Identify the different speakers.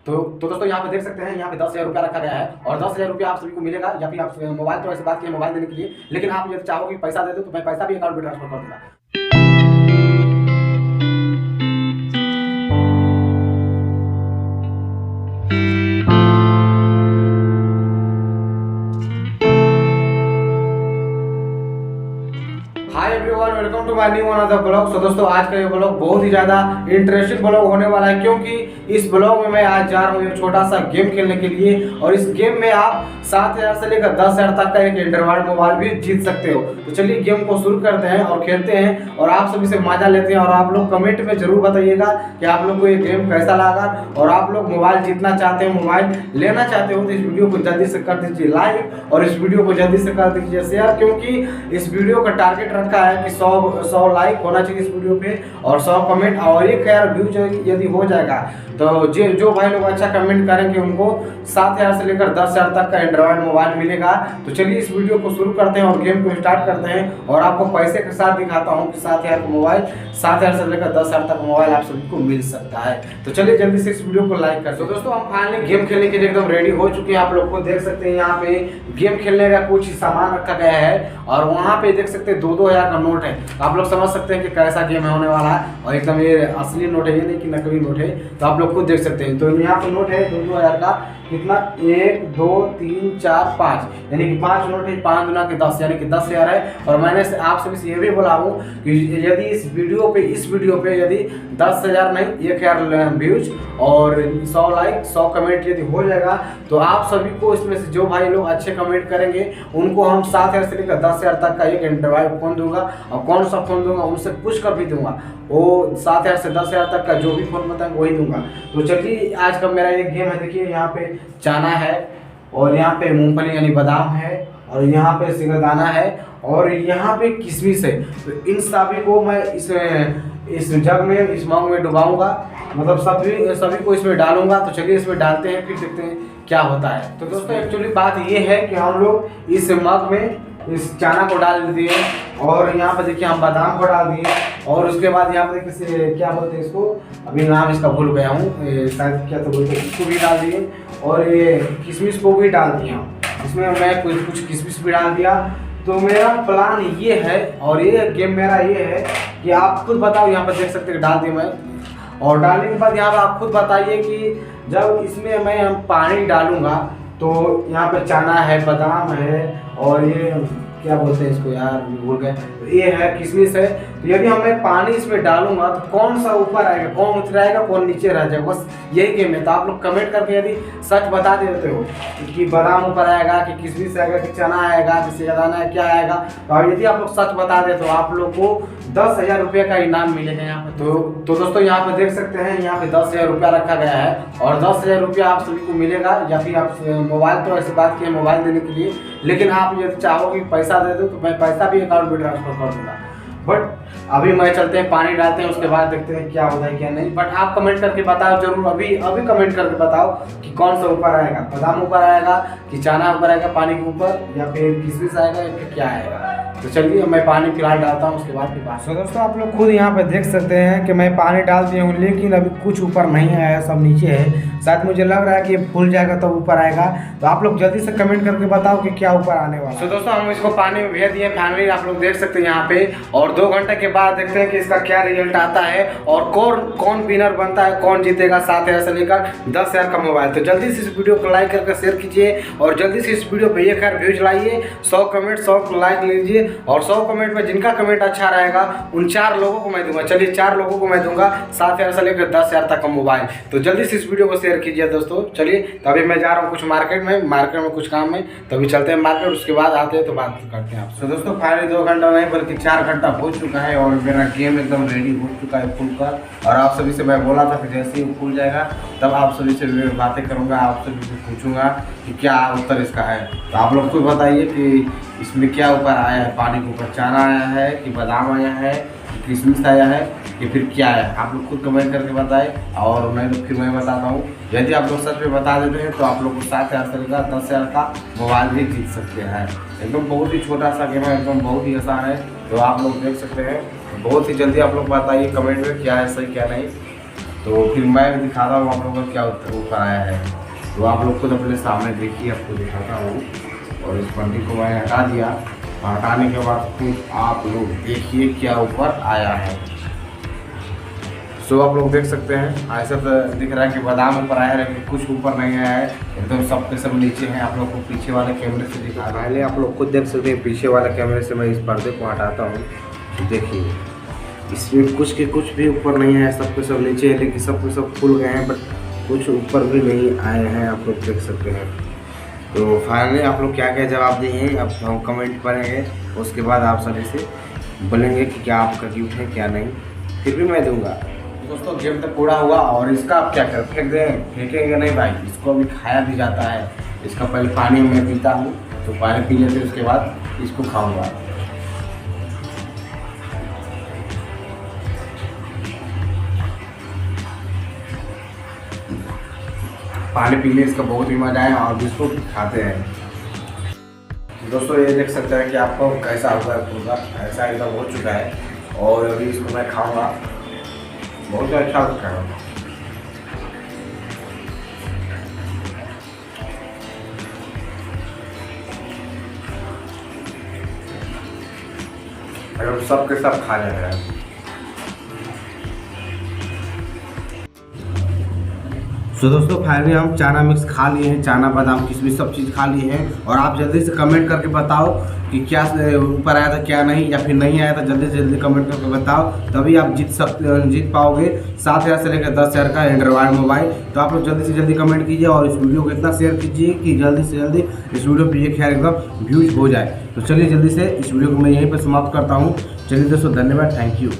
Speaker 1: तो दोस्तों यहाँ पे देख सकते हैं, यहाँ पे 10,000 रुपया रखा गया है और 10,000 रुपया आप सभी को मिलेगा। या फिर आप मोबाइल तो ऐसे बात किए मोबाइल देने के लिए, लेकिन आप यदि चाहोगे पैसा दे दो तो मैं पैसा भी अकाउंट में ट्रांसफर कर दूंगा। Hi everyone, welcome to my new another blog. दोस्तों आज का ये ब्लॉग बहुत ही ज़्यादा इंटरेस्टिंग ब्लॉग होने वाला है, क्योंकि इस ब्लॉग में मैं आज जा रहा हूँ एक छोटा सा गेम खेलने के लिए। और इस गेम में आप 7,000 से लेकर 10,000 तक का एक एंड्रॉइड मोबाइल भी जीत सकते हो। तो चलिए गेम को शुरू करते हैं और खेलते हैं और आप सभी से मजा लेते हैं। और आप लोग कमेंट में जरूर बताइएगा कि आप लोग को ये गेम कैसा लगा, और आप लोग मोबाइल जीतना चाहते हो, मोबाइल लेना चाहते हो तो इस वीडियो को जल्दी से कर दीजिए लाइक और इस वीडियो को जल्दी से कर दीजिए शेयर, क्योंकि इस वीडियो का टारगेट रखा है कि 100 लाइक होना चाहिए इस वीडियो पे और 100 कमेंट और 1,000 व्यूज यदि हो जाएगा तो जो भाई लोग अच्छा कमेंट करेंगे उनको 7,000 से लेकर 10,000 तक का एंड्रॉइड मोबाइल मिलेगा। तो चलिए इस वीडियो को शुरू करते हैं और गेम को स्टार्ट करते हैं और आपको पैसे के साथ दिखाता हूं कि 7,000 का मोबाइल 7,000 से लेकर 10,000 तक मोबाइल आप सभी को मिल सकता है। तो चलिए जल्दी से इस वीडियो को लाइक कर दो। दोस्तों हम फाइनली गेम खेलने के लिए एकदम रेडी हो चुके हैं। आप लोग को देख सकते हैं यहाँ पे गेम खेलने का कुछ सामान रखा गया है और वहाँ पे देख सकते हैं 2-2 हज़ार का नोट है। तो आप लोग समझ सकते हैं कि कैसा गेम होने वाला है और एकदम ये असली नोट है, ये नहीं कि नकली नोट है। तो आप लोग खुद देख सकते हैं। तो यहाँ पे नोट है 2-2 हज़ार का, कितना 1 2 3 4 5 यानी कि 5 नोट है, 5 गुना के 10 यानी कि 10,000 है। और मैंने आप सभी से ये भी बोला हूँ कि यदि इस वीडियो पे यदि 10,000 नहीं 1,000 व्यूज और 100 लाइक 100 कमेंट यदि हो जाएगा तो आप सभी को इसमें से जो भाई लोग अच्छे कमेंट करेंगे उनको हम 7,000 से लेकर 10,000 तक का एक एंड्रॉइड फोन दूंगा। और कौन सा फोन दूंगा उनसे पूछ कर भी दूंगा, वो 7,000 से 10,000 तक का जो भी फोन बताएंगे वही दूंगा। तो चलिए आज का मेरा एक गेम है। देखिए यहाँ पे चना है और यहाँ पे मूंगफली यानी बादाम है और यहाँ पे सिंगदाना है और यहाँ पे किशमिश है। तो इन सभी को मैं इस जग में, इस मग में डुबाऊंगा, मतलब सभी को इसमें डालूंगा। तो चलिए इसमें डालते हैं फिर देखते हैं क्या होता है। तो दोस्तों एक्चुअली बात ये है कि हम लोग इस मग में इस चना को डाल दिए और यहाँ पे देखिए हम बादाम को डाल दिए और उसके बाद यहाँ पे देखिए क्या बोलते हैं इसको, अभी नाम इसका भूल गया हूँ, शायद क्या तो बोलते हैं, इसको भी डाल दिए और ये किशमिश को भी डाल दिया। इसमें मैं कुछ किशमिश भी डाल दिया। तो मेरा प्लान ये है और ये गेम मेरा ये है कि आप खुद बताओ, यहाँ पर देख सकते हैं डाल दिए मैं। और डालने के बाद यहाँ पर आप खुद बताइए कि जब इसमें मैं पानी डालूंगा तो यहाँ पे चना है, बादाम है और ये क्या बोलते हैं इसको यार भूल गए, तो ये है किशमिश है। तो यदि मैं पानी इसमें डालूंगा तो कौन सा ऊपर आएगा, कौन उतराएगा, कौन नीचे रह जाएगा, बस यही गेम है। तो आप लोग कमेंट करके यदि सच बता देते हो कि बादाम ऊपर आएगा कि किशमिश आएगा कि चना आएगा कि सिंगदाना है क्या आएगा, और यदि आप लोग सच बता दे तो आप लोग को 10,000 रुपये का इनाम मिलेगा यहाँ पे। तो दोस्तों यहाँ पे देख सकते हैं, यहाँ पे 10,000 रुपया रखा गया है और 10,000 रुपया आप सभी को मिलेगा। या फिर आप मोबाइल तो ऐसे बात किए मोबाइल देने के लिए, लेकिन आप यदि चाहोगे पैसा दे दो तो मैं पैसा भी अकाउंट में ट्रांसफर कर दूंगा। बट अभी मैं चलते हैं, पानी डालते हैं, उसके बाद देखते हैं क्या होता है क्या नहीं। बट आप कमेंट करके बताओ जरूर, अभी कमेंट करके बताओ कि कौन सा ऊपर आएगा, बादाम ऊपर आएगा कि चना ऊपर आएगा पानी के ऊपर, या फिर किशमिश आएगा या फिर क्या आएगा। तो चलिए मैं पानी फिलहाल डालता हूँ, उसके बाद फिर बात। तो दोस्तों आप लोग खुद यहाँ पे देख सकते हैं कि मैं पानी डाल दिया हूँ, लेकिन अभी कुछ ऊपर नहीं आया, सब नीचे है। शायद मुझे लग रहा है कि ये फूल जाएगा तब ऊपर आएगा। तो आप लोग जल्दी से कमेंट करके बताओ कि क्या ऊपर आने वाला है। तो दोस्तों हम इसको पानी में भेज दिए फाइनली, आप लोग देख सकते हैं यहाँ पे। और 2 घंटे के बाद देखते हैं कि इसका क्या रिजल्ट आता है और कौन विनर बनता है, कौन जीतेगा 7,000 से लेकर 10,000 का मोबाइल। तो जल्दी से इस वीडियो को लाइक करके शेयर कीजिए और जल्दी से इस वीडियो पे 1,000 व्यूज लाइए, 100 कमेंट 100 लाइक लीजिए और 100 कमेंट में जिनका कमेंट अच्छा रहेगा उन 4 लोगों को मैं दूंगा। चलिए 4 लोगों को मैं दूंगा 7,000 से लेकर 10,000 तक का मोबाइल। तो जल्दी से इस वीडियो को शेयर कीजिए दोस्तों। चलिए तो अभी मैं जा रहा हूँ कुछ मार्केट में कुछ काम में, तो अभी चलते हैं मार्केट, उसके बाद आते हैं तो बात करते हैं आपसे। तो दोस्तों फाइनली 2 घंटा नहीं बल्कि 4 घंटा हो चुका है और मेरा गेम एकदम रेडी हो चुका है फुल का। और आप सभी से मैं बोला था कि जैसे ही खुल जाएगा तब आप सभी से बातें करूँगा, आप सभी से पूछूंगा कि क्या उत्तर इसका है। तो आप लोग खुद बताइए कि इसमें क्या ऊपर आया है, पानी के ऊपर चना आया है कि बादाम आया है कि किशमिश आया है कि फिर क्या है। आप लोग खुद कमेंट करके बताएं और मैं तो फिर मैं बताता हूँ। यदि आप लोग सच में बता देते हैं तो आप लोग को 7,000 से लेकर 10,000 का मोबाइल भी जीत सकते हैं। एकदम बहुत ही छोटा सा गेम है, एकदम बहुत ही आसान है। तो आप लोग देख सकते हैं, बहुत ही जल्दी आप लोग बताइए कमेंट में क्या है सही क्या नहीं। तो फिर मैं दिखाता हूँ आप लोगों को क्या ऊपर आया है। तो आप लोग खुद अपने सामने देखिए, आपको दिखाता हूँ। और इस बंडी को मैंने हटा दिया, हटाने के बाद फिर आप लोग देखिए क्या ऊपर आया है। सो आप लोग देख सकते हैं, ऐसा तो दिख रहा है कि बादाम ऊपर आया है, लेकिन कुछ ऊपर नहीं आया है, एकदम सब के सब नीचे हैं। आप लोग को पीछे वाले कैमरे से दिखा रहा है। पहले आप लोग खुद देख सकते हैं, पीछे वाले कैमरे से मैं इस पर्दे को हटाता हूँ तो देखिए इसमें कुछ के कुछ भी ऊपर नहीं है, सब के सब नीचे है, लेकिन सब के सब खुल गए हैं, बट कुछ ऊपर भी नहीं आए हैं, आप लोग देख सकते हैं। तो फाइनली आप लोग क्या क्या जवाब देंगे अब हम कमेंट करेंगे, उसके बाद आप सभी से बोलेंगे कि क्या आपका गिफ्ट है क्या नहीं, फिर भी मैं दूंगा। दोस्तों गेम तो पूरा हुआ और इसका आप क्या कर फेंक दें, फेंकेंगे नहीं भाई, इसको भी खाया भी जाता है। इसका पहले पानी मैं पीता हूँ, तो पानी पी लेते उसके बाद इसको खाऊंगा। पानी पीने इसका बहुत ही मजा है और इसको खाते हैं। दोस्तों ये देख सकते हैं कि आपको कैसा हुआ है, पूरा ऐसा एकदम हो चुका है और अभी इसको मैं खाऊंगा, बहुत अच्छा लगता है। अगर सब के सब खा जा रहा है। तो दोस्तों फाइनली हम चाना मिक्स खा लिए हैं, चाना बादाम किशमिश सब चीज़ खा लिए हैं। और आप जल्दी से कमेंट करके बताओ कि क्या ऊपर आया था क्या नहीं, या फिर नहीं आया था, जल्दी से जल्दी कमेंट करके बताओ, तभी आप जीत पाओगे 7,000 से लेकर 10,000 का एंड्रॉयड मोबाइल। तो आप लोग जल्दी से जल्दी कमेंट कीजिए और इस वीडियो को इतना शेयर कीजिए कि जल्दी से जल्दी इस वीडियो पर ये खैर एकदम व्यूज हो जाए। तो चलिए जल्दी से इस वीडियो को मैं यहीं पर समाप्त करता हूँ। चलिए दोस्तों, धन्यवाद, थैंक यू।